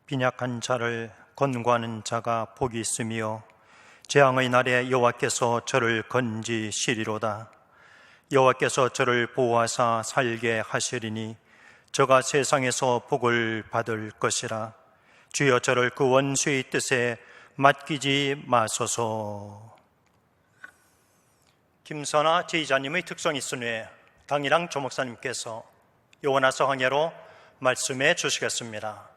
빈약한 자를 권고하는 자가 복이 있으며 재앙의 날에 여호와께서 저를 건지시리로다. 여호와께서 저를 보호하사 살게 하시리니 저가 세상에서 복을 받을 것이라. 주여 저를 그 원수의 뜻에 맡기지 마소서. 김선아 제이자님의 특성이 있은 후에 당이랑 조목사님께서 요한화서 강해로 말씀해 주시겠습니다.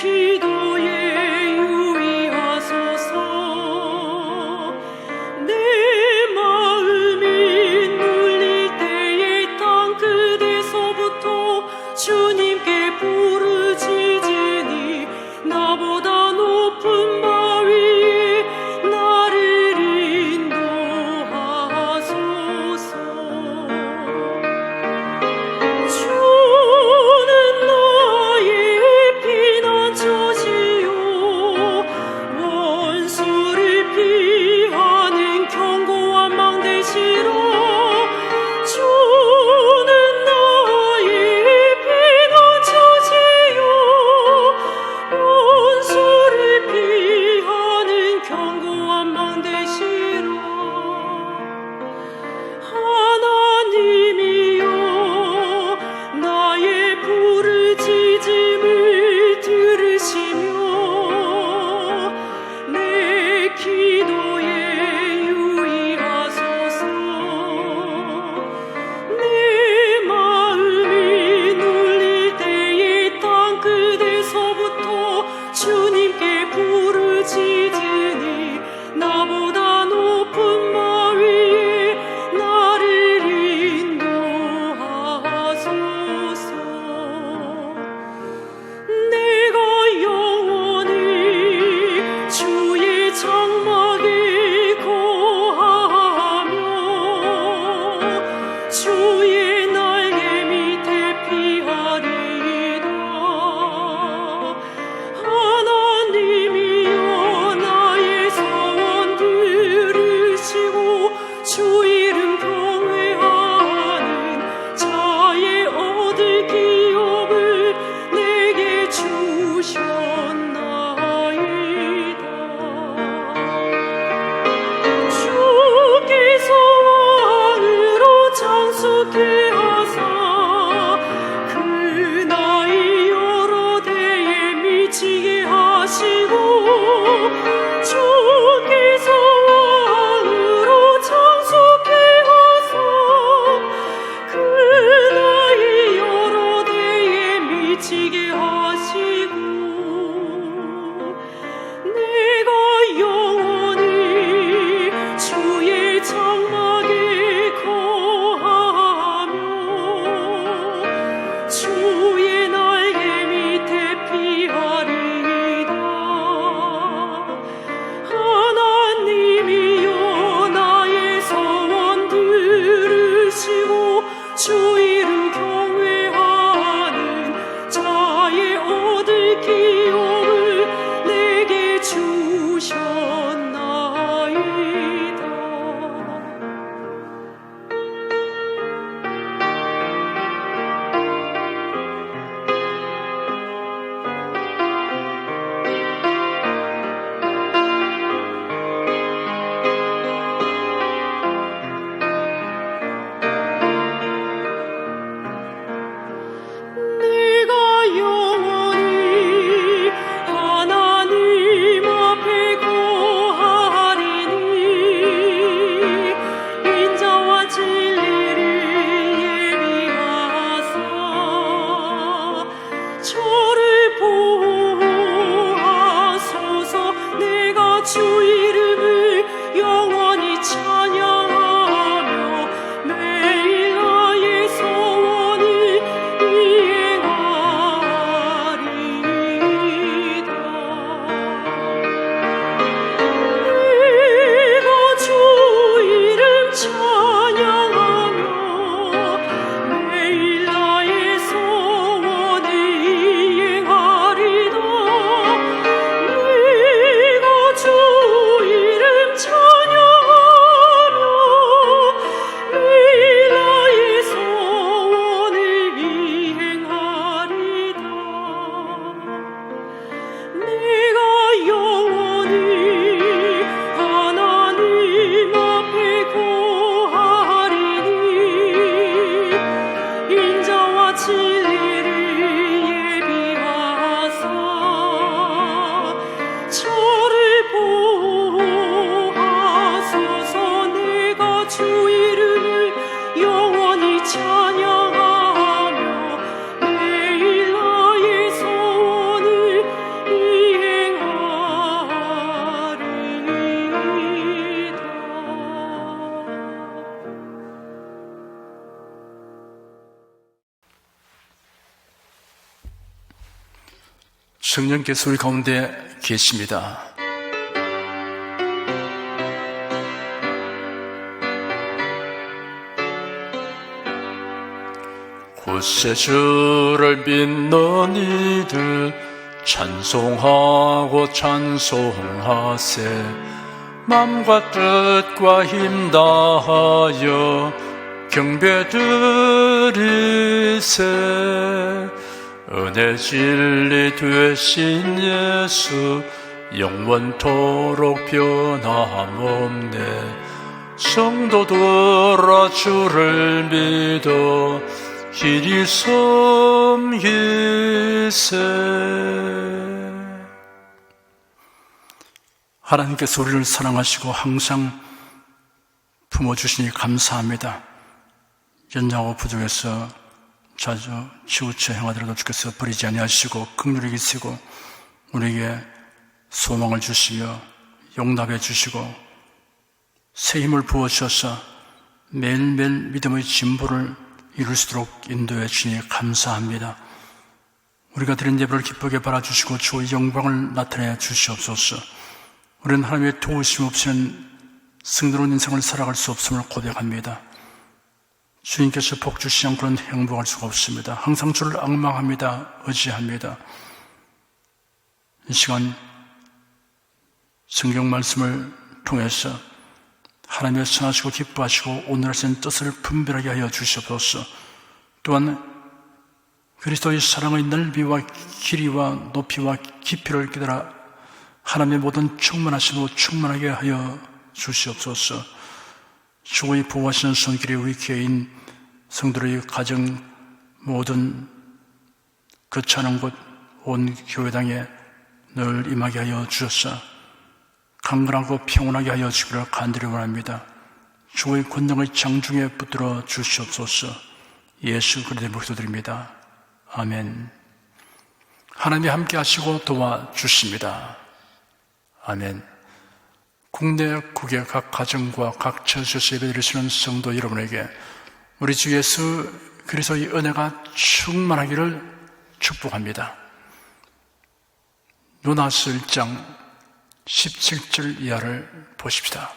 기도에 유의하소. 성령께서 우리 가운데 계십니다. 굳세 주를 믿는 이들 찬송하고 찬송하세. 맘과 뜻과 힘 다하여 경배 드리세. 은혜 진리 되신 예수 영원토록 변함없네. 성도들아 주를 믿어 길이 섬기세. 하나님께서 우리를 사랑하시고 항상 품어주시니 감사합니다. 연약하고 부족해서 자주 치우쳐 행하더라도 주께서 버리지 아니하시고 긍휼히 계시고 우리에게 소망을 주시며 용납해 주시고 새 힘을 부어주셔서 매일매일 믿음의 진보를 이룰 수 있도록 인도해 주시니 감사합니다. 우리가 드린 예배를 기쁘게 바라주시고 주의 영광을 나타내 주시옵소서. 우리는 하나님의 도우심 없이는 승리로운 인생을 살아갈 수 없음을 고백합니다. 주님께서 복 주시지 않고는 행복할 수가 없습니다. 항상 주를 앙망합니다. 의지합니다. 이 시간 성경 말씀을 통해서 하나님의 선하시고 기뻐하시고 오늘 하신 뜻을 분별하게 하여 주시옵소서. 또한 그리스도의 사랑의 넓이와 길이와 높이와 깊이를 깨달아 하나님의 모든 충만하심으로 충만하게 하여 주시옵소서. 주의 보호하시는 손길이 우리 개인 성도의 가정 모든 거처하는 곳 온 교회당에 늘 임하게 하여 주셔서 강건하고 평온하게 하여 주기를 간절히 원합니다. 주의 권능의 장중에 붙들어 주시옵소서. 예수 그리스도의 목소리 드립니다. 아멘. 하나님이 함께 하시고 도와주십니다. 아멘. 국내 국외 각 가정과 각 처소에서 예배드리시는 성도 여러분에게 우리 주 예수 그리스도의 은혜가 충만하기를 축복합니다. 요나서 1장 17절 이하를 보십시다.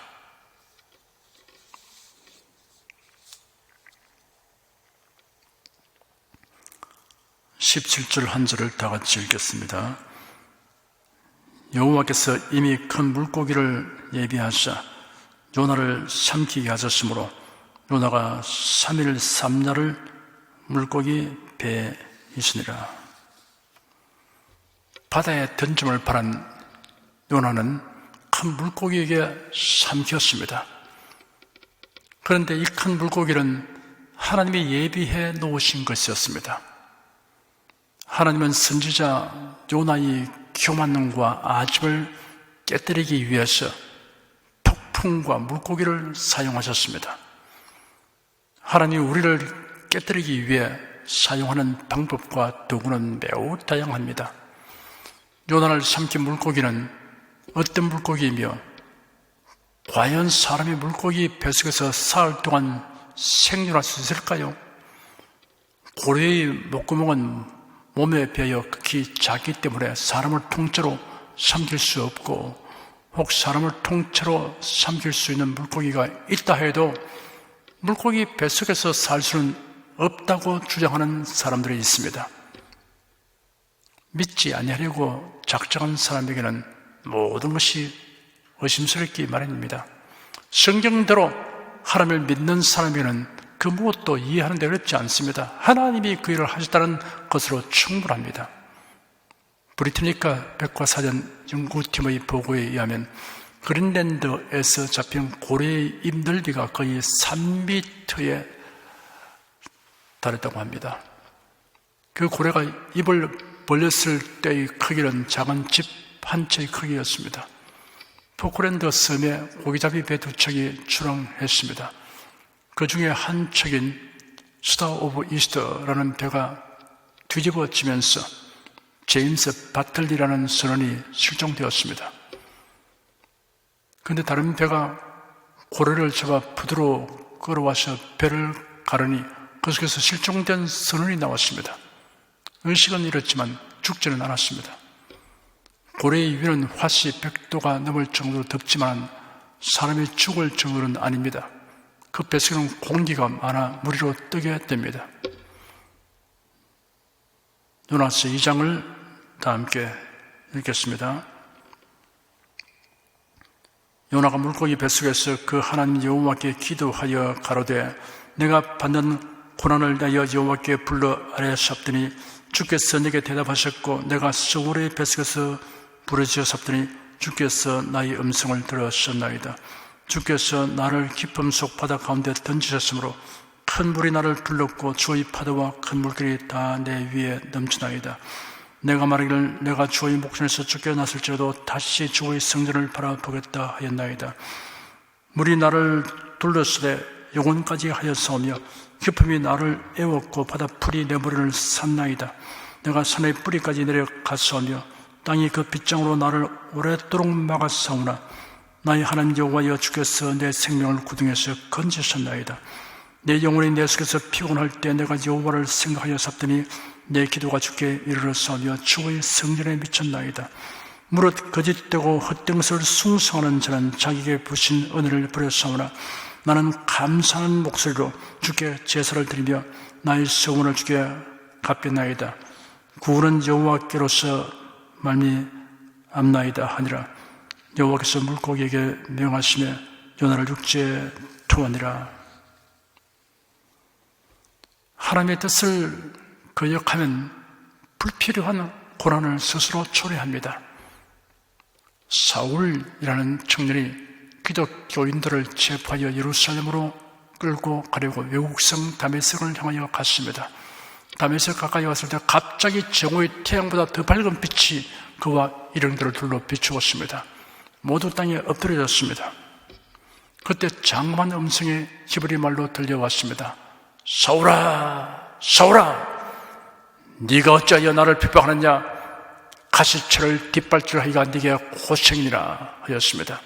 (17절) 한 절을 다 같이 읽겠습니다. 여호와께서 이미 큰 물고기를 예비하사 요나를 삼키게 하셨으므로 요나가 3일 3야를 물고기 배에 있으니라. 바다에 던짐을 바란 요나는 큰 물고기에게 삼켰습니다. 그런데 이 큰 물고기는 하나님이 예비해 놓으신 것이었습니다. 하나님은 선지자 요나의 교만과 아집을 깨뜨리기 위해서 폭풍과 물고기를 사용하셨습니다. 하나님이 우리를 깨뜨리기 위해 사용하는 방법과 도구는 매우 다양합니다. 요나를 삼킨 물고기는 어떤 물고기이며 과연 사람이 물고기 뱃속에서 사흘 동안 생존할 수 있을까요? 고래의 목구멍은 몸에 베어 극히 작기 때문에 사람을 통째로 삼킬 수 없고 혹 사람을 통째로 삼킬 수 있는 물고기가 있다 해도 물고기 뱃속에서 살 수는 없다고 주장하는 사람들이 있습니다. 믿지 아니하려고 작정한 사람에게는 모든 것이 의심스럽기 마련입니다. 성경대로 하나님을 믿는 사람에게는 그 무엇도 이해하는 데 어렵지 않습니다. 하나님이 그 일을 하셨다는 것으로 충분합니다. 브리트니카 백과사전 연구팀의 보고에 의하면 그린랜드에서 잡힌 고래의 입 넓이가 거의 3m에 달했다고 합니다. 그 고래가 입을 벌렸을 때의 크기는 작은 집 한 채의 크기였습니다. 포클랜드 섬에 고기잡이 배 2척이 출항했습니다. 그 중에 한 척인 스타 오브 이스트라는 배가 뒤집어지면서 제임스 바틀리라는 선원이 실종되었습니다. 그런데 다른 배가 고래를 잡아 부두로 끌어와서 배를 가르니 그 속에서 실종된 선원이 나왔습니다. 의식은 잃었지만 죽지는 않았습니다. 고래의 위는 화씨 100도가 넘을 정도로 덥지만 사람이 죽을 정도는 아닙니다. 그 뱃속에는 공기가 많아 무리로 뜨게 됩니다. 요나서 2장을 다 함께 읽겠습니다. 요나가 물고기 뱃속에서 그 하나님 여호와께 기도하여 가로되 내가 받는 고난을 내어 여호와께 불러 아뢰었사옵더니 주께서 내게 대답하셨고 내가 소울의 뱃속에서 부르짖었사옵더니 주께서 나의 음성을 들으셨나이다. 주께서 나를 깊음 속 바다 가운데 던지셨으므로 큰 물이 나를 둘렀고 주의 파도와 큰 물길이 다 내 위에 넘치나이다. 내가 말하기를 내가 주의 목전에서 쫓겨났을지라도 다시 주의 성전을 바라보겠다 하였나이다. 물이 나를 둘렀으되 영혼까지 하였사오며 깊음이 나를 애웠고 바다 풀이 내 머리를 샀나이다. 내가 산의 뿌리까지 내려갔사오며 땅이 그 빗장으로 나를 오랫도록 막았사오나 나의 하나님 여호와여 주께서 내 생명을 구덩이에서 건지셨나이다. 내 영혼이 내 속에서 피곤할 때 내가 여호와를 생각하였사옵더니 내 기도가 주께 이르렀사오며 주의 성전에 미쳤나이다. 무릇 거짓되고 헛된 것을 숭상하는 자는 자기에게 부신 은혜를 버렸사오나 나는 감사하는 목소리로 주께 제사를 드리며 나의 서원을 주께 갚겠나이다. 구원은 여호와께로서 말미암나이다 하니라. 여호와께서 물고기에게 명하시며 요나를 육지에 투하니라. 하나님의 뜻을 거역하면 불필요한 고난을 스스로 초래합니다. 사울이라는 청년이 기독교인들을 체포하여 예루살렘으로 끌고 가려고 외국성 다메섹을 향하여 갔습니다. 다메섹 가까이 왔을 때 갑자기 정오의 태양보다 더 밝은 빛이 그와 일행들을 둘러 비추었습니다. 모두 땅에 엎드려졌습니다. 그때 장엄한 음성이 히브리 말로 들려왔습니다. 사울아, 사울아, 네가 어찌하여 나를 핍박하느냐? 가시철을 뒷발질하기가 네게 고생이니라 하였습니다.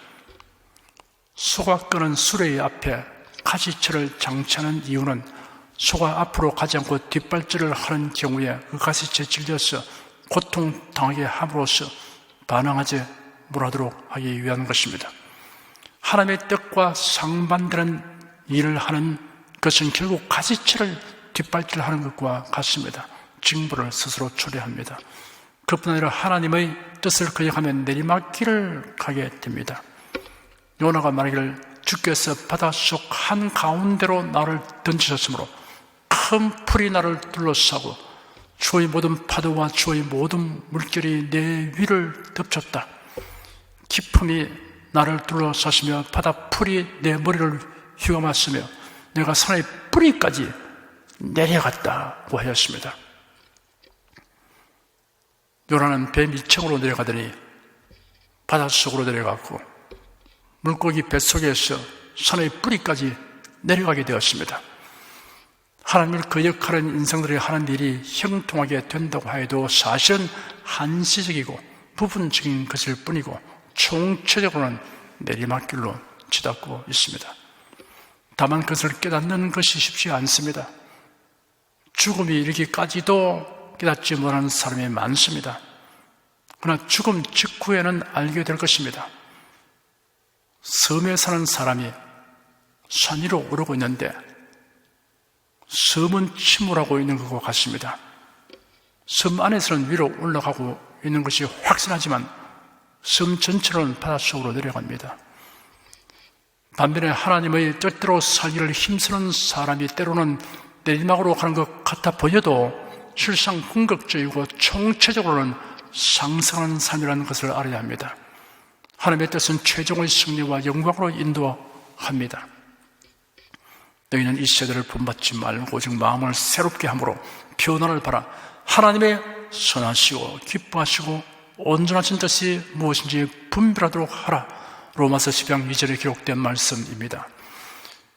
소가 끄는 수레의 앞에 가시철을 장치하는 이유는 소가 앞으로 가지 않고 뒷발질을 하는 경우에 그 가시철에 찔려서 고통당하게 함으로써 반항하지 못하도록 하기 위한 것입니다. 하나님의 뜻과 상반되는 일을 하는 것은 결국 가시철을 뒷발질하는 것과 같습니다. 징벌을 스스로 초래합니다. 그뿐 아니라 하나님의 뜻을 거역하면 내리막길을 가게 됩니다. 요나가 말하기를 주께서 바닷속 한가운데로 나를 던지셨으므로 큰 풀이 나를 둘러싸고 주의 모든 파도와 주의 모든 물결이 내 위를 덮쳤다. 깊음이 나를 둘러싸시며 바다 풀이 내 머리를 휘감았으며 내가 산의 뿌리까지 내려갔다고 하였습니다. 요나는 배 밑층으로 내려가더니 바닷속으로 내려갔고 물고기 뱃속에서 산의 뿌리까지 내려가게 되었습니다. 하나님을 거역하는 인생들이 하는 일이 형통하게 된다고 해도 사실은 한시적이고 부분적인 것일 뿐이고 총체적으로는 내리막길로 치닫고 있습니다. 다만 그것을 깨닫는 것이 쉽지 않습니다. 죽음이 이르기까지도 깨닫지 못하는 사람이 많습니다. 그러나 죽음 직후에는 알게 될 것입니다. 섬에 사는 사람이 산 위로 오르고 있는데 섬은 침몰하고 있는 것과 같습니다. 섬 안에서는 위로 올라가고 있는 것이 확실하지만 섬 전체로는 바닷속으로 내려갑니다. 반면에 하나님의 뜻대로 살기를 힘쓰는 사람이 때로는 내리막으로 가는 것 같아 보여도 실상 궁극적이고 총체적으로는 상승하는 삶이라는 것을 알아야 합니다. 하나님의 뜻은 최종의 승리와 영광으로 인도합니다. 너희는 이 세대를 본받지 말고 오직 마음을 새롭게 함으로 변화를 바라 하나님의 선하시고 기뻐하시고 온전하신 뜻이 무엇인지 분별하도록 하라. 로마서 10장 2절에 기록된 말씀입니다.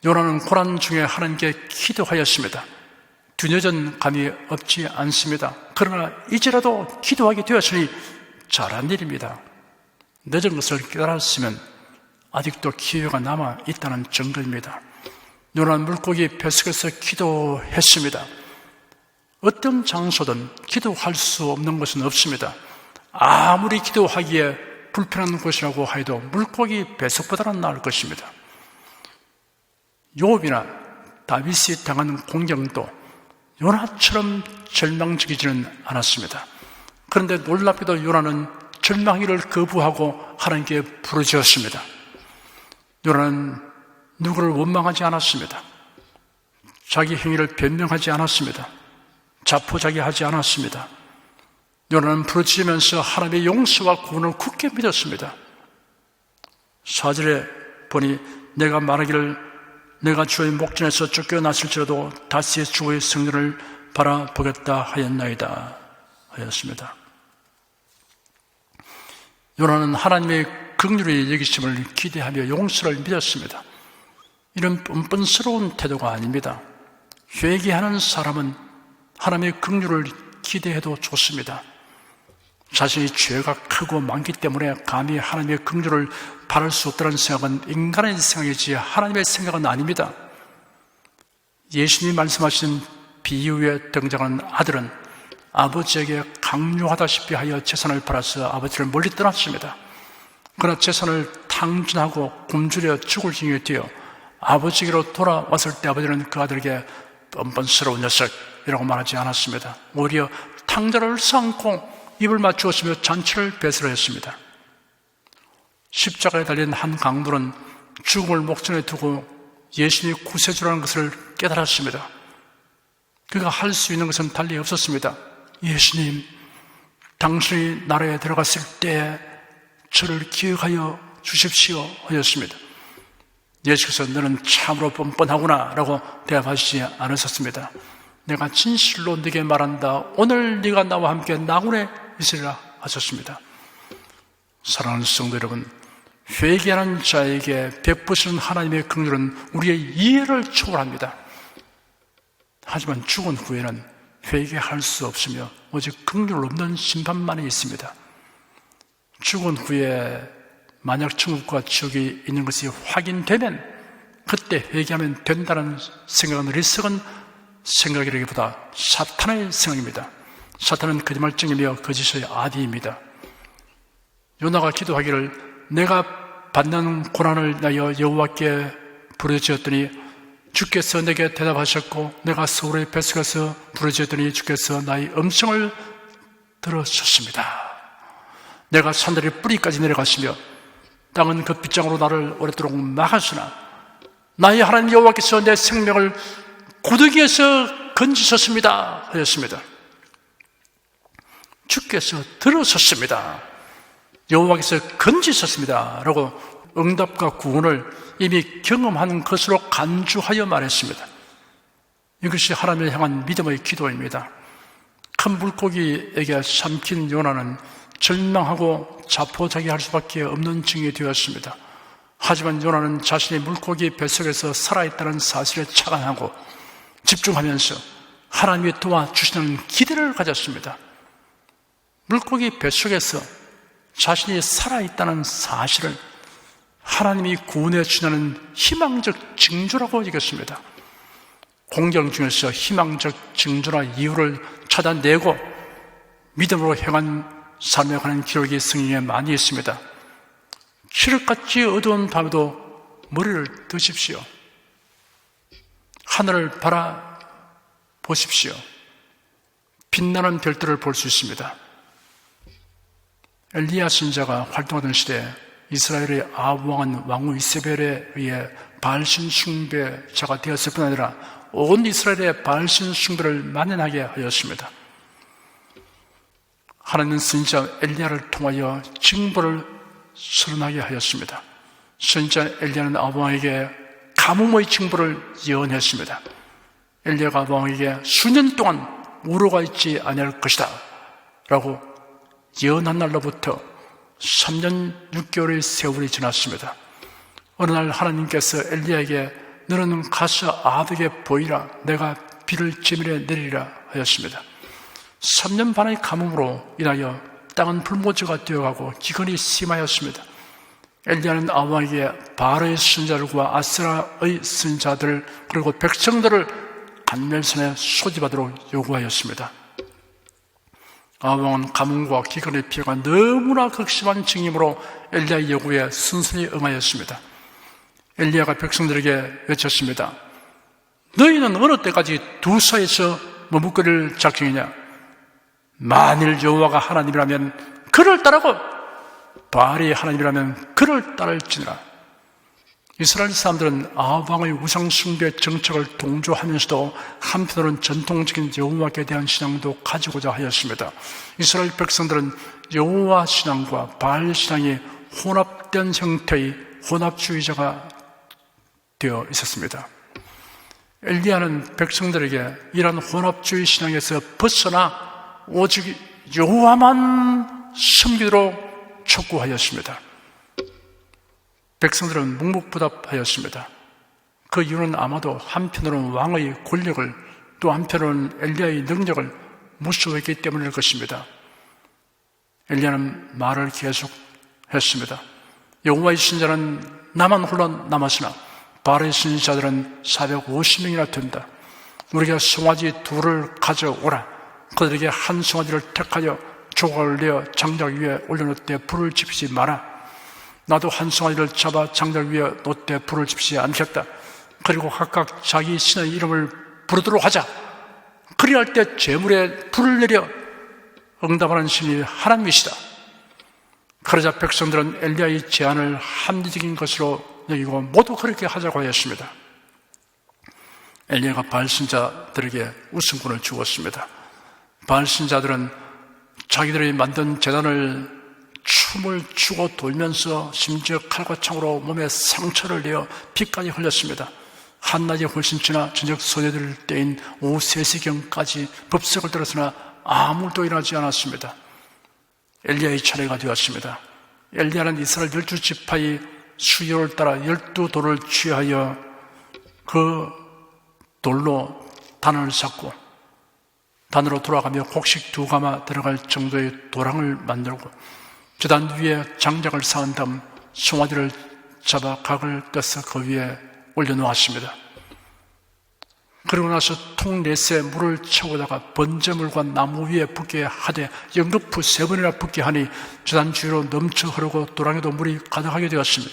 요나는 고난 중에 하나님께 기도하였습니다. 뒤늦은 감이 없지 않습니다. 그러나 이제라도 기도하게 되었으니 잘한 일입니다. 늦은 것을 깨달았으면 아직도 기회가 남아 있다는 증거입니다. 요나는 물고기 뱃속에서 기도했습니다. 어떤 장소든 기도할 수 없는 것은 없습니다. 아무리 기도하기에 불편한 곳이라고 하여도 물고기 뱃속보다는 나을 것입니다. 욥이나 다윗이 당한 공경도 요나처럼 절망적이지는 않았습니다. 그런데 놀랍게도 요나는 절망하기를 거부하고 하나님께 부르짖었습니다. 요나는 누구를 원망하지 않았습니다. 자기 행위를 변명하지 않았습니다. 자포자기하지 않았습니다. 요나는 부르짖으면서 하나님의 용서와 구원을 굳게 믿었습니다. 4절에 보니 내가 말하기를 내가 주의 목전에서 쫓겨났을지라도 다시 주의 성전을 바라보겠다 하였나이다 하였습니다. 요나는 하나님의 긍휼의 여기심을 기대하며 용서를 믿었습니다. 이런 뻔뻔스러운 태도가 아닙니다. 회개하는 사람은 하나님의 긍휼을 기대해도 좋습니다. 자신이 죄가 크고 많기 때문에 감히 하나님의 긍휼을 바랄 수 없다는 생각은 인간의 생각이지 하나님의 생각은 아닙니다. 예수님이 말씀하신 비유에 등장하는 아들은 아버지에게 강요하다시피 하여 재산을 팔아서 아버지를 멀리 떠났습니다. 그러나 재산을 탕진하고 굶주려 죽을 지경에 뛰어 아버지에게로 돌아왔을 때 아버지는 그 아들에게 뻔뻔스러운 녀석이라고 말하지 않았습니다. 오히려 탕자를 삼고 입을 맞추었으며 잔치를 배설했습니다. 십자가에 달린 한 강도는 죽음을 목전에 두고 예수님이 구세주라는 것을 깨달았습니다. 그가 할 수 있는 것은 달리 없었습니다. 예수님, 당신이 나라에 들어갔을 때 저를 기억하여 주십시오 하였습니다. 예수께서 너는 참으로 뻔뻔하구나 라고 대답하시지 않으셨습니다. 내가 진실로 네게 말한다. 오늘 네가 나와 함께 나군에 있으리라 하셨습니다. 사랑하는 성도 여러분, 회개하는 자에게 베푸시는 하나님의 긍휼은 우리의 이해를 초월합니다. 하지만 죽은 후에는 회개할 수 없으며 오직 긍휼 없는 심판만이 있습니다. 죽은 후에 만약 천국과 지옥이 있는 것이 확인되면 그때 회개하면 된다는 생각은 어리석은 생각이라기보다 사탄의 생각입니다. 사탄은 거짓말쟁이며 거짓의 아비입니다. 요나가 기도하기를 내가 받는 고난을 인하여 여호와께 부르짖었더니 주께서 내게 대답하셨고 내가 서울의 뱃속에서 부르짖었더니 주께서 나의 음성을 들으셨습니다. 내가 산들의 뿌리까지 내려갔으며 땅은 그 빗장으로 나를 오랫도록 막았으나 나의 하나님 여호와께서 내 생명을 고독에서 건지셨습니다 하였습니다. 주께서 들으셨습니다. 여호와께서 건지셨습니다 라고 응답과 구원을 이미 경험한 것으로 간주하여 말했습니다. 이것이 하나님을 향한 믿음의 기도입니다. 큰 물고기에게 삼킨 요나는 절망하고 자포자기할 수밖에 없는 증이 되었습니다. 하지만 요나는 자신의 물고기 뱃속에서 살아있다는 사실에 착안하고 집중하면서 하나님이 도와주시는 기대를 가졌습니다. 물고기 뱃속에서 자신이 살아있다는 사실을 하나님이 구원해 주시는 희망적 징조라고 여겼습니다. 공경 중에서 희망적 징조나 이유를 찾아내고 믿음으로 행한 삶에 관한 기록이 성경에 많이 있습니다. 칠흑같이 어두운 밤에도 머리를 드십시오. 하늘을 바라보십시오. 빛나는 별들을 볼 수 있습니다. 엘리야 선지자가 활동하던 시대에 이스라엘의 아합 왕은 왕후 이세벨에 의해 바알신 숭배자가 되었을 뿐 아니라 온 이스라엘의 바알신 숭배를 만연하게 하였습니다. 하나님은 선지자 엘리야를 통하여 징벌을 선언하게 하였습니다. 선지자 엘리야는 아합 왕에게 가뭄의 징벌을 예언했습니다. 엘리야가 아합 왕에게 수년 동안 우로가 있지 아니할 것이다 라고 예언한 날로부터 3년 6개월의 세월이 지났습니다. 어느 날 하나님께서 엘리야에게 너는 가서 아합에게 보이라 내가 비를 지면에 내리리라 하였습니다. 3년 반의 가뭄으로 인하여 땅은 불모지가 되어가고 기근이 심하였습니다. 엘리야는 아합 왕에게 바알의 선자들과 아세라의 선자들 그리고 백성들을 간멸선에 소집하도록 요구하였습니다. 아합 왕은 가뭄과 기근의 피해가 너무나 극심한 징임으로 엘리야의 요구에 순순히 응하였습니다. 엘리야가 백성들에게 외쳤습니다. 너희는 어느 때까지 두 사이에서 머뭇거릴 작정이냐? 만일 여호와가 하나님이라면 그를 따르고 바알이 하나님이라면 그를 따를지니라. 이스라엘 사람들은 아합 왕의 우상 숭배 정책을 동조하면서도 한편으로는 전통적인 여호와께 대한 신앙도 가지고자 하였습니다. 이스라엘 백성들은 여호와 신앙과 바알 신앙이 혼합된 형태의 혼합주의자가 되어 있었습니다. 엘리야는 백성들에게 이러한 혼합주의 신앙에서 벗어나 오직 여호와만 섬기도록 촉구하였습니다. 백성들은 묵묵부답하였습니다. 그 이유는 아마도 한편으로는 왕의 권력을 또 한편으로는 엘리야의 능력을 무시했기 때문일 것입니다. 엘리야는 말을 계속했습니다. 여호와의 신자는 나만 홀로 남았으나 바알의 신자들은 450명이나 된다. 우리가 송아지 둘을 가져오라. 그들에게 한 송아지를 택하여 조각을 내어 장작 위에 올려놓되 불을 지피지 마라. 나도 한 송아지를 잡아 장작 위에 놓되 불을 지피지 않겠다. 그리고 각각 자기 신의 이름을 부르도록 하자. 그리할 때 제물에 불을 내려 응답하는 신이 하나님이시다. 그러자 백성들은 엘리야의 제안을 합리적인 것으로 여기고 모두 그렇게 하자고 하였습니다. 엘리야가 바알 신자들에게 우선권을 주었습니다. 바알 신자들은 자기들이 만든 제단을 춤을 추고 돌면서 심지어 칼과 창으로 몸에 상처를 내어 피까지 흘렸습니다. 한낮이 훨씬 지나 저녁 소녀들 때인 오후 3시경까지 법석을 들었으나 아무 일도 일어나지 않았습니다. 엘리야의 차례가 되었습니다. 엘리야는 이스라엘 12지파의 수요를 따라 12돌을 취하여 그 돌로 단을 쌓고 단으로 돌아가며 곡식 2가마 들어갈 정도의 도랑을 만들고 제단 위에 장작을 쌓은 다음 송아지를 잡아 각을 떼서 그 위에 올려놓았습니다. 그리고 나서 통 넷에 물을 채우다가 번제물과 나무 위에 붓게 하되 연거푸 3번이나 붓게 하니 제단 주위로 넘쳐 흐르고 도랑에도 물이 가득하게 되었습니다.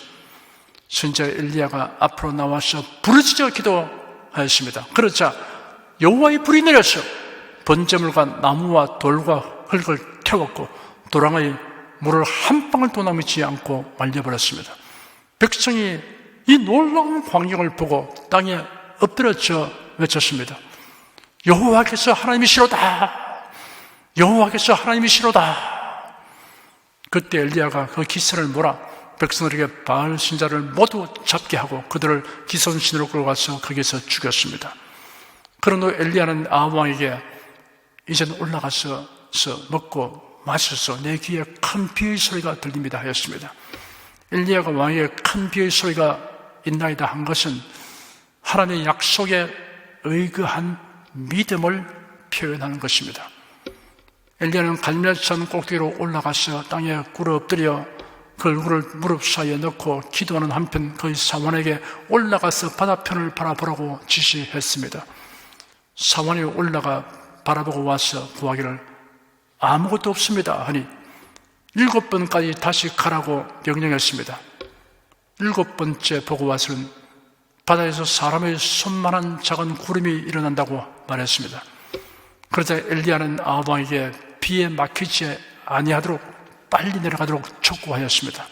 선지자 엘리야가 앞으로 나와서 부르짖어 기도하였습니다. 그러자 여호와의 불이 내려서 번제물과 나무와 돌과 흙을 태웠고 도랑의 물을 한 방울도 남지 않고 말려버렸습니다. 백성이 이 놀라운 광경을 보고 땅에 엎드려져 외쳤습니다. 여호와께서 하나님이시로다. 여호와께서 하나님이시로다. 그때 엘리야가 그 기세를 몰아 백성들에게 바알 신자를 모두 잡게 하고 그들을 기선신으로 끌어가서 거기서 죽였습니다. 그런 후 엘리야는 아합 왕에게 이제는 올라가서 먹고 마셔서 내 귀에 큰 비의 소리가 들립니다 하였습니다. 엘리야가 왕에게 큰 비의 소리가 있나이다 한 것은 하나님의 약속에 의거한 믿음을 표현하는 것입니다. 엘리야는 갈멜산 꼭대기로 올라가서 땅에 꿇어 엎드려 그 얼굴을 무릎 사이에 넣고 기도하는 한편 그 사원에게 올라가서 바다편을 바라보라고 지시했습니다. 사원이 올라가 바라보고 와서 구하기를 아무것도 없습니다 하니 7번까지 다시 가라고 명령했습니다. 7번째 보고 와서는 바다에서 사람의 손만한 작은 구름이 일어난다고 말했습니다. 그러자 엘리야는 아합 왕에게 비에 막히지 아니하도록 빨리 내려가도록 촉구하였습니다.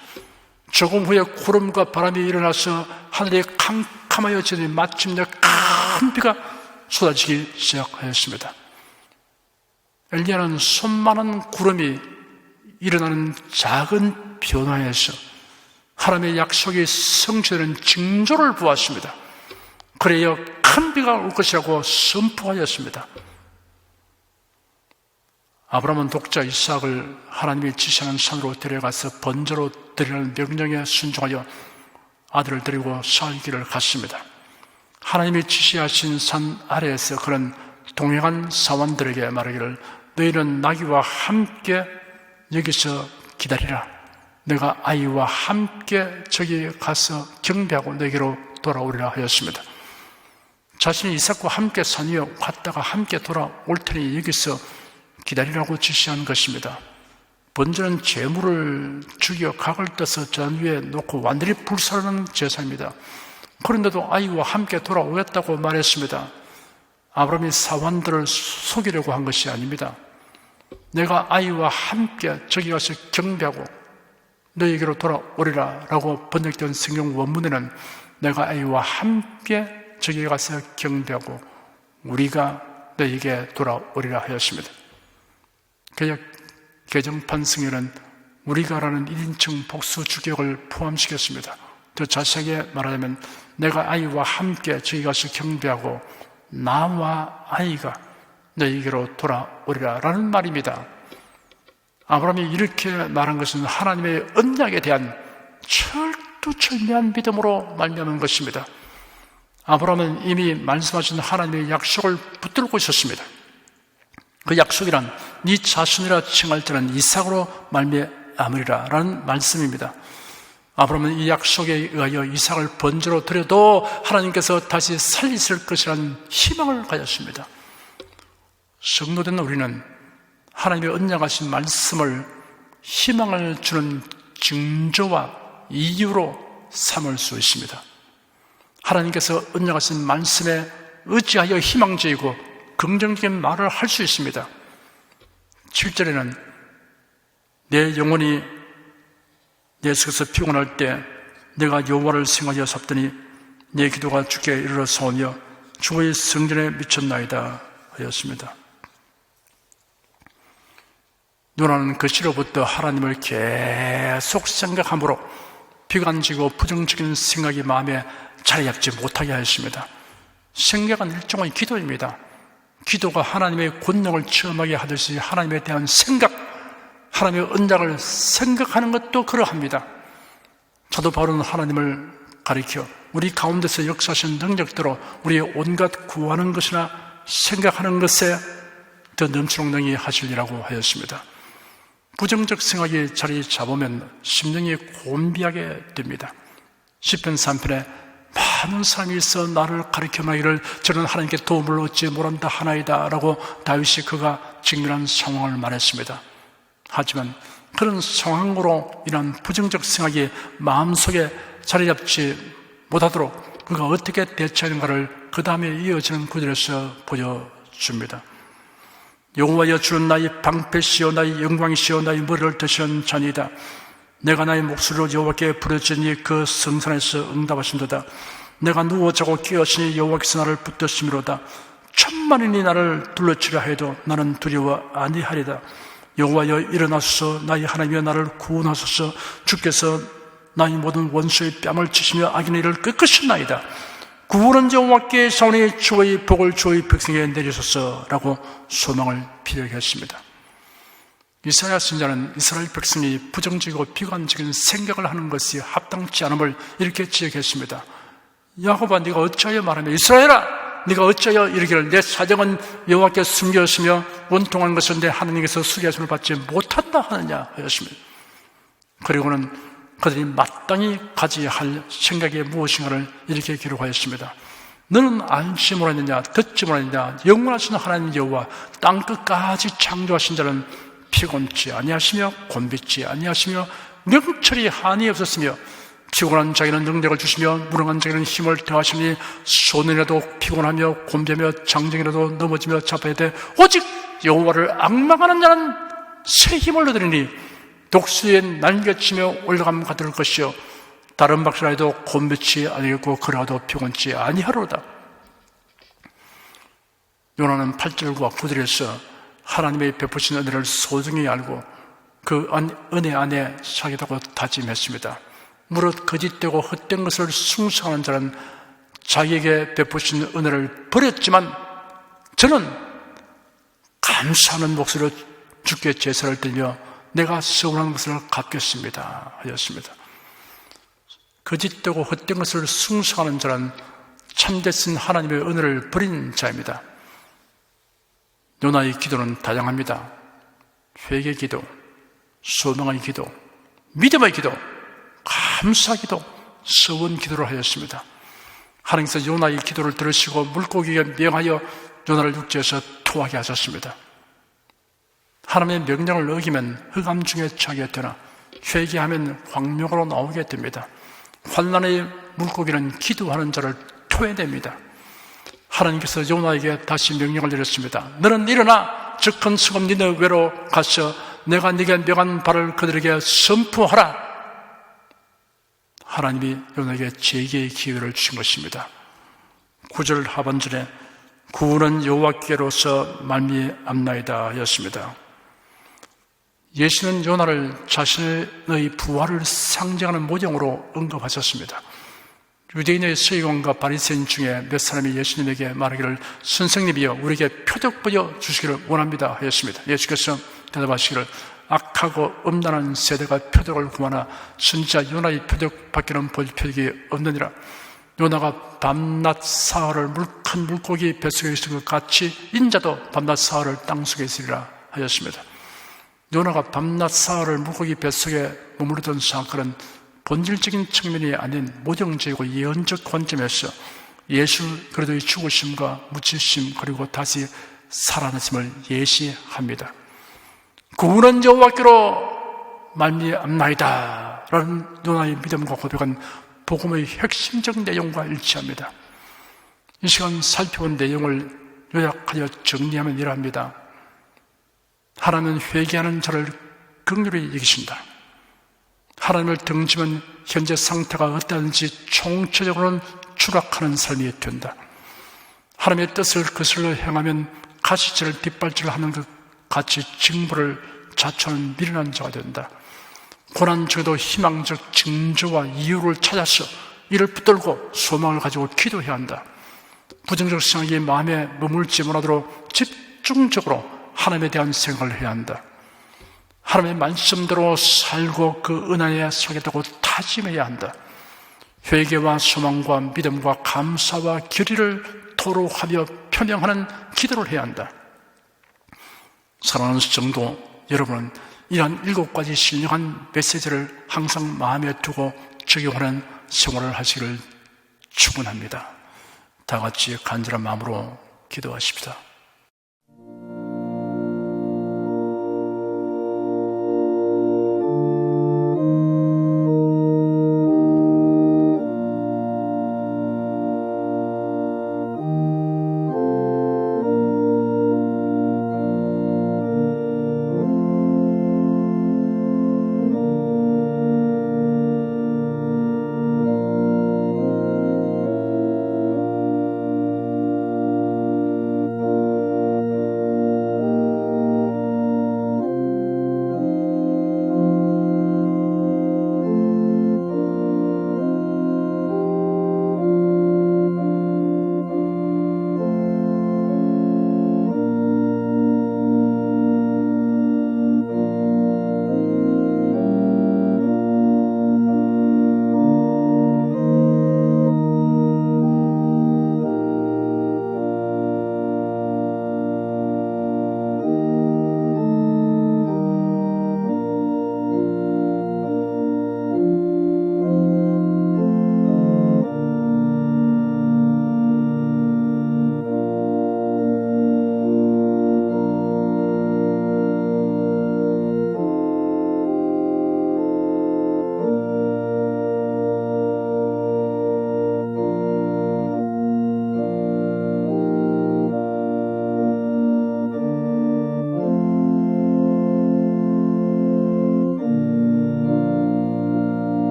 조금 후에 구름과 바람이 일어나서 하늘이 캄캄하여지니 마침내 큰 비가 쏟아지기 시작하였습니다. 엘리야는 손만한 구름이 일어나는 작은 변화에서 하나님의 약속이 성취되는 징조를 보았습니다. 그래야 큰 비가 올 것이라고 선포하였습니다. 아브라함은 독자 이삭을 하나님이 지시하는 산으로 데려가서 번제로 드리라는 명령에 순종하여 아들을 데리고 살기를 갔습니다. 하나님이 지시하신 산 아래에서 그는 동행한 사원들에게 말하기를 너희는 나귀와 함께 여기서 기다리라. 내가 아이와 함께 저기 가서 경배하고 너에게로 돌아오리라 하였습니다. 자신이 이삭과 함께 산 위에 갔다가 함께 돌아올 테니 여기서 기다리라고 지시한 것입니다. 번제는 재물을 죽여 각을 떠서 전 위에 놓고 완전히 불살하는 제사입니다. 그런데도 아이와 함께 돌아오겠다고 말했습니다. 아브라함이 사환들을 속이려고 한 것이 아닙니다. 내가 아이와 함께 저기 가서 경배하고 너에게로 돌아오리라 라고 번역된 성경 원문에는 내가 아이와 함께 저기 가서 경배하고 우리가 너에게 돌아오리라 하였습니다. 개정판 성에는 우리가라는 1인칭 복수 주격을 포함시켰습니다. 더 자세하게 말하자면 내가 아이와 함께 저기 가서 경배하고 나와 아이가 너에게로 돌아오리라 라는 말입니다. 아브라함이 이렇게 말한 것은 하나님의 언약에 대한 철두철미한 믿음으로 말미암은 것입니다. 아브라함은 이미 말씀하신 하나님의 약속을 붙들고 있었습니다. 그 약속이란 네 자손이라 칭할 때는 이삭으로 말미암으리라 라는 말씀입니다. 아브라함은 이 약속에 의하여 이삭을 번제로 드려도 하나님께서 다시 살리실 것이라는 희망을 가졌습니다. 성도된 우리는 하나님의 언약하신 말씀을 희망을 주는 징조와 이유로 삼을 수 있습니다. 하나님께서 언약하신 말씀에 의지하여 희망적이고 긍정적인 말을 할 수 있습니다. 7절에는 내 영혼이 내 속에서 피곤할 때 내가 여호와를 생각하여 삽더니 내 기도가 주께 이르러서오며 주의 성전에 미쳤나이다 하였습니다. 요나는 그 시로부터 하나님을 계속 생각함으로 비관적이고 부정적인 생각이 마음에 자리 잡지 못하게 하였습니다. 생각은 일종의 기도입니다. 기도가 하나님의 권능을 체험하게 하듯이 하나님에 대한 생각, 하나님의 언약을 생각하는 것도 그러합니다. 사도 바울은 하나님을 가리켜 우리 가운데서 역사하신 능력대로 우리의 온갖 구하는 것이나 생각하는 것에 더 넘치도록 능히 하시리라고 하였습니다. 부정적 생각이 자리 잡으면 심령이 곤비하게 됩니다. 시편 3편에 많은 사람이 있어 나를 가리켜 말기를 저는 하나님께 도움을 얻지 못한다 하나이다 라고 다윗이 그가 직면한 상황을 말했습니다. 하지만 그런 상황으로 인한 부정적 생각이 마음속에 자리 잡지 못하도록 그가 어떻게 대처하는가를 그 다음에 이어지는 구절에서 보여줍니다. 여호와여 주는 나의 방패시여 나의 영광이시여 나의 머리를 드시는 자니이다. 내가 나의 목소리로 여호와께 부르짖으니 그 성산에서 응답하신도다. 내가 누워 자고 깨었으니 여호와께서 나를 붙드심이로다. 천만인이 나를 둘러치려 해도 나는 두려워 아니하리다. 여호와여 일어나소서 나의 하나님이여 나를 구원하소서. 주께서 나의 모든 원수의 뺨을 치시며 악인의 일을 꺾으셨나이다. 구원은 여호와께 사오니 주의 복을 주의 백성에게 내리소서라고 소망을 피력게 했습니다. 이사야 선지자는 이스라엘 백성이 부정적이고 비관적인 생각을 하는 것이 합당치 않음을 이렇게 지적했습니다. 야곱아 네가 어찌하여 말하며 이스라엘아 네가 어찌하여 이르기를 내 사정은 여호와께 숨겼으며 원통한 것은 내 하나님께서 수리하심을 받지 못한다 하느냐 하였습니다. 그리고는 그들이 마땅히 가져야 할 생각이 무엇인가를 이렇게 기록하였습니다. 너는 알지 못하느냐 듣지 못하느냐 영원하신 하나님 여호와 땅끝까지 창조하신 자는 피곤치 아니하시며 곤비치 아니하시며 명철이 한이 없었으며 피곤한 자에게는 능력을 주시며 무능한 자에게는 힘을 더하시니 소년이라도 피곤하며 곤비하며 장정이라도 넘어지며 잡아야 돼 오직 여호와를 앙망하는 자는 새 힘을 얻으리니 독수리에 날개치며 올라감 같을 것이요 다른 박사라 해도 곤비치 아니겠고 그러하도 피곤치 아니하로다. 요나는 8절과 9절에서 하나님의 베푸신 은혜를 소중히 알고 그 은혜 안에 살겠다고 다짐했습니다. 무릇 거짓되고 헛된 것을 숭상하는 자는 자기에게 베푸신 은혜를 버렸지만 저는 감사하는 목소리로 주께 제사를 드리며 내가 서운한 것을 갚겠습니다 하였습니다. 거짓되고 헛된 것을 숭상하는 자는 참되신 하나님의 은혜를 버린 자입니다. 요나의 기도는 다양합니다. 회개 기도, 소망의 기도, 믿음의 기도, 감사 기도, 서원 기도를 하였습니다. 하나님께서 요나의 기도를 들으시고 물고기에 명하여 요나를 육지에서 토하게 하셨습니다. 하나님의 명령을 어기면 흑암 중에 처하게 되나 회개하면 광명으로 나오게 됩니다. 환난의 물고기는 기도하는 자를 토해냅니다. 하나님께서 요나에게 다시 명령을 내렸습니다. 너는 일어나 저 큰 성읍 니느웨로 가서 내가 네게 명한 바를 그들에게 선포하라. 하나님이 요나에게 재개의 기회를 주신 것입니다. 9절 하반절에 구원은 여호와께로서 말미암나이다 였습니다. 예수는 요나를 자신의 부활을 상징하는 모형으로 언급하셨습니다. 유대인의 서기관과 바리새인 중에 몇 사람이 예수님에게 말하기를 선생님이여 우리에게 표적 보여주시기를 원합니다 하였습니다. 예수께서 대답하시기를 악하고 음란한 세대가 표적을 구하나 선지자 요나의 표적밖에는 볼 표적이 없느니라. 요나가 밤낮 사흘을 큰 물고기 뱃속에 있을 것 같이 인자도 밤낮 사흘을 땅속에 있으리라 하였습니다. 요나가 밤낮 사흘을 물고기 뱃속에 머무르던 사건은 본질적인 측면이 아닌 모형적이고 예언적 관점에서 예수 그리스도의 죽으심과 묻히심 그리고 다시 살아나심을 예시합니다. 구원은 여호와께로 말미암나이다 라는 요나의 믿음과 고백은 복음의 핵심적 내용과 일치합니다. 이 시간 살펴본 내용을 요약하여 정리하면 이러합니다. 하나님은 회개하는 자를 긍휼히 여기신다. 하나님을 등지면 현재 상태가 어떠한지 총체적으로는 추락하는 삶이 된다. 하나님의 뜻을 거슬러 행하면 가시질을 뒷발질을 하는 것 같이 징벌을 자초하는 미련한 자가 된다. 고난 중에도 희망적 징조와 이유를 찾아서 이를 붙들고 소망을 가지고 기도해야 한다. 부정적 생각이 마음에 머물지 못하도록 집중적으로 하나님에 대한 생각을 해야 한다. 하나님의 말씀대로 살고 그 은혜에 서겠다고 다짐해야 한다. 회개와 소망과 믿음과 감사와 결의를 토로하며 표명하는 기도를 해야 한다. 사랑하는 성도 여러분은 이러한 7가지 신령한 메시지를 항상 마음에 두고 적용하는 생활을 하시기를 축원합니다. 다 같이 간절한 마음으로 기도하십시다.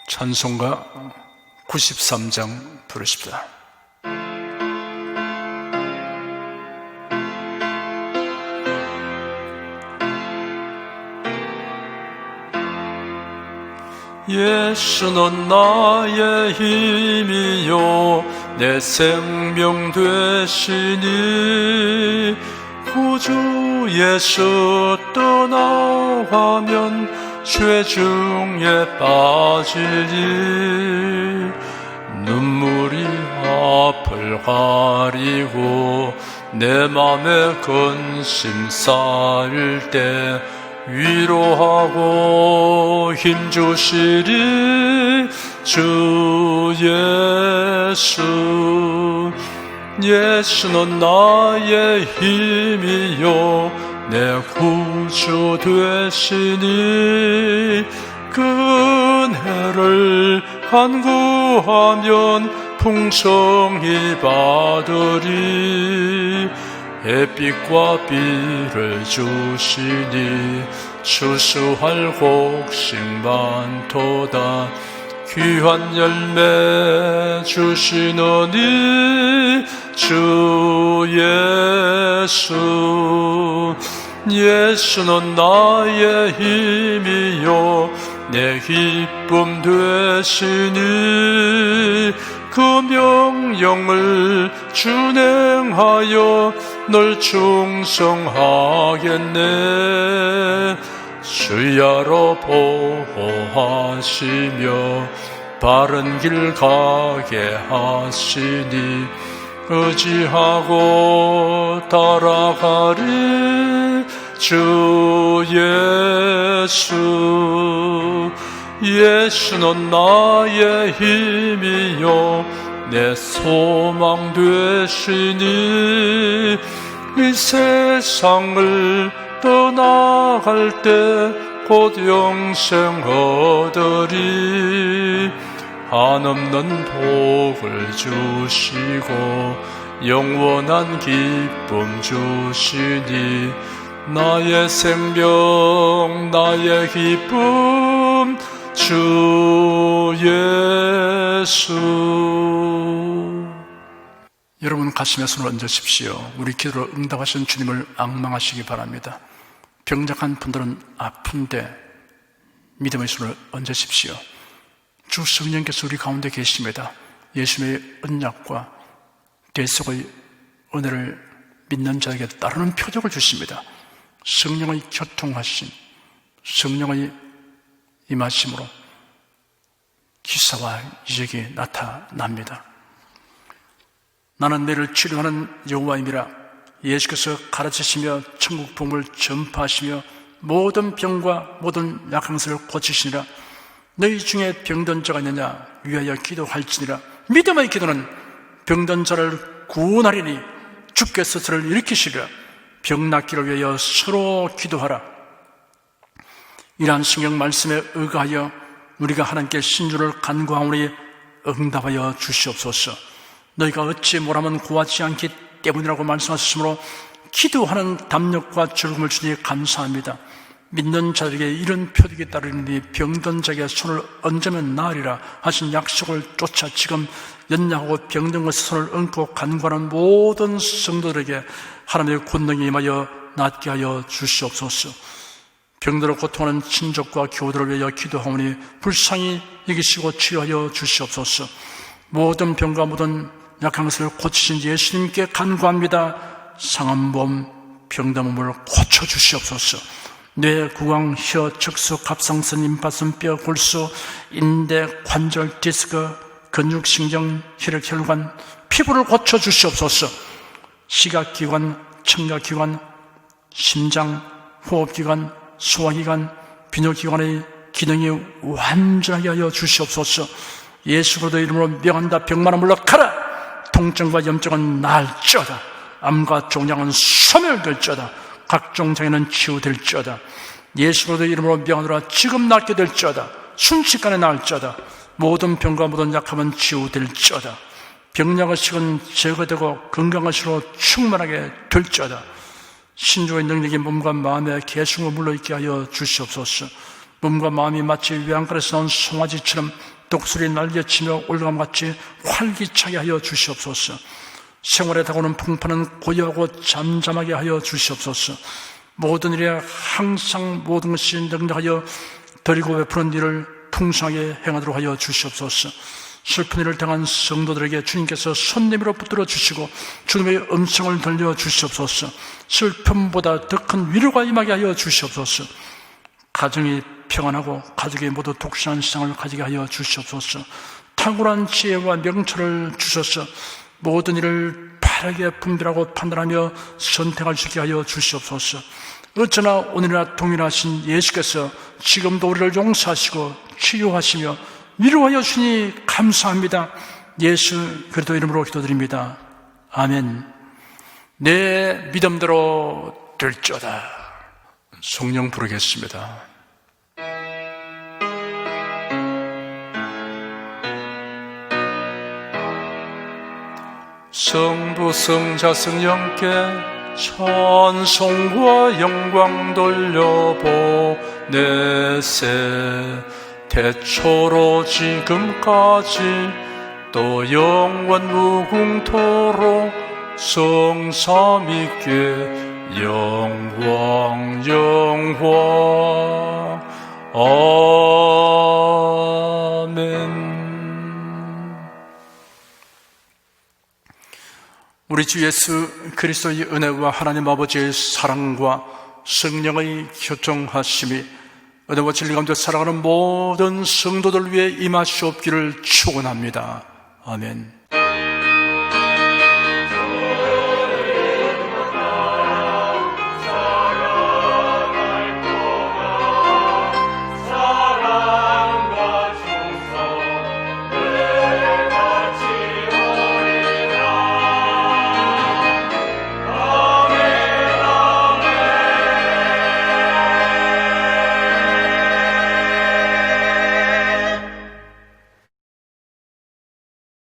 찬송가 93장 부르십시다. 예수는 나의 힘이요 내 생명 되시니 구주 예수 떠나가면 죄 중에 빠지니 눈물이 앞을 가리고 내 맘에 근심 쌓일 때 위로하고 힘주시리 주 예수. 예수는 나의 힘이요 내 구주 되시니 그 은혜를 간구하면 풍성히 받으리. 햇빛과 비를 주시니 추수할 곡식 많도다. 귀한 열매 주시느니 주 예수. 예수는 나의 힘이요 내 기쁨 되시니 그 명령을 준행하여 널 충성하겠네. 주야로 보호하시며 바른 길 가게 하시니 의지하고 따라가리 주 예수. 예수는 나의 힘이요 내 소망 되시니 이 세상을 떠나갈 때 곧 영생 얻으리. 한없는 복을 주시고 영원한 기쁨 주시니 나의 생명 나의 기쁨 주 예수. 여러분 가슴에 손을 얹으십시오. 우리 기도로 응답하신 주님을 앙망하시기 바랍니다. 병약한 분들은 아픈데 믿음의 손을 얹으십시오. 주 성령께서 우리 가운데 계십니다. 예수님의 언약과 대속의 은혜를 믿는 자에게 따르는 표적을 주십니다. 성령의 교통하심, 성령의 임하심으로 기사와 이적이 나타납니다. 나는 너를 치료하는 여호와임이라. 예수께서 가르치시며 천국 복음을 전파하시며 모든 병과 모든 약항들을 고치시니라. 너희 중에 병든 자가 있느냐 위하여 기도할지니라. 믿음의 기도는 병든 자를 구원하리니 주께서 저를 일으키시리라. 병 낫기를 위하여 서로 기도하라. 이러한 성경 말씀에 의거하여 우리가 하나님께 신주를 간구하오니 응답하여 주시옵소서. 너희가 어찌 뭐라면 구하지 않기 때문이라고 말씀하셨으므로 기도하는 담력과 즐거움을 주니 감사합니다. 믿는 자들에게 이런 표적이 따르니 병든 자에게 손을 얹으면 나으리라 하신 약속을 쫓아 지금 연약하고 병든 것에 손을 얹고 간구하는 모든 성도들에게 하나님의 권능이 임하여 낫게 하여 주시옵소서. 병들어 고통하는 친족과 교우들을 위하여 기도하오니 불쌍히 여기시고 치료하여 주시옵소서. 모든 병과 모든 약한 것을 고치신 예수님께 간구합니다. 상한 몸, 병든 몸을 고쳐주시옵소서. 뇌, 구강, 혀, 척수, 갑상선, 임파선, 뼈, 골수, 인대, 관절, 디스크, 근육, 신경, 혈액, 혈관, 피부를 고쳐주시옵소서. 시각기관, 청각기관, 심장, 호흡기관, 소화기관, 비뇨기관의 기능이 완전하게 하여 주시옵소서. 예수 그리스도의 이름으로 명한다. 병만은 물러가라. 통증과 염증은 나을지어다. 암과 종양은 소멸될지어다. 각종 장애는 치유될지어다. 예수 그리스도의 이름으로 명하노라. 지금 낫게 될지어다. 순식간에 나을지어다. 모든 병과 모든 약함은 치유될지어다. 병약의식은 제거되고 건강의식으로 충만하게 될지어다. 신주의 능력이 몸과 마음에 계승으로 물러있게 하여 주시옵소서. 몸과 마음이 마치 외양간에서 나온 송아지처럼 독수리 날개치며 올감같이 활기차게 하여 주시옵소서. 생활에 다가오는 풍파는 고요하고 잠잠하게 하여 주시옵소서. 모든 일에 항상 모든 것이 능력하여 드리고 베푸는 일을 풍성하게 행하도록 하여 주시옵소서. 슬픈 일을 당한 성도들에게 주님께서 손님으로 붙들어 주시고 주님의 음성을 들려 주시옵소서. 슬픔보다 더 큰 위로가 임하게 하여 주시옵소서. 가정이 평안하고 가족이 모두 독신한 세상을 가지게 하여 주시옵소서. 탁월한 지혜와 명철을 주셔서 모든 일을 바르게 분별하고 판단하며 선택할 수 있게 하여 주시옵소서. 어쩌나 오늘이나 동일하신 예수께서 지금도 우리를 용서하시고 치유하시며 위로하여 주니 감사합니다. 예수 그리스도 이름으로 기도드립니다. 아멘. 내 믿음대로 될지어다. 성령 부르겠습니다. 성부 성자 성령께 찬송과 영광 돌려보내세. 태초로 지금까지 또 영원 무궁토록 성삼위께 영광 영광. 아멘. 우리 주 예수 그리스도의 은혜와 하나님 아버지의 사랑과 성령의 교통하심이 은혜와 진리 가운데 살아가는 모든 성도들 위해 임하시옵기를 축원합니다. 아멘.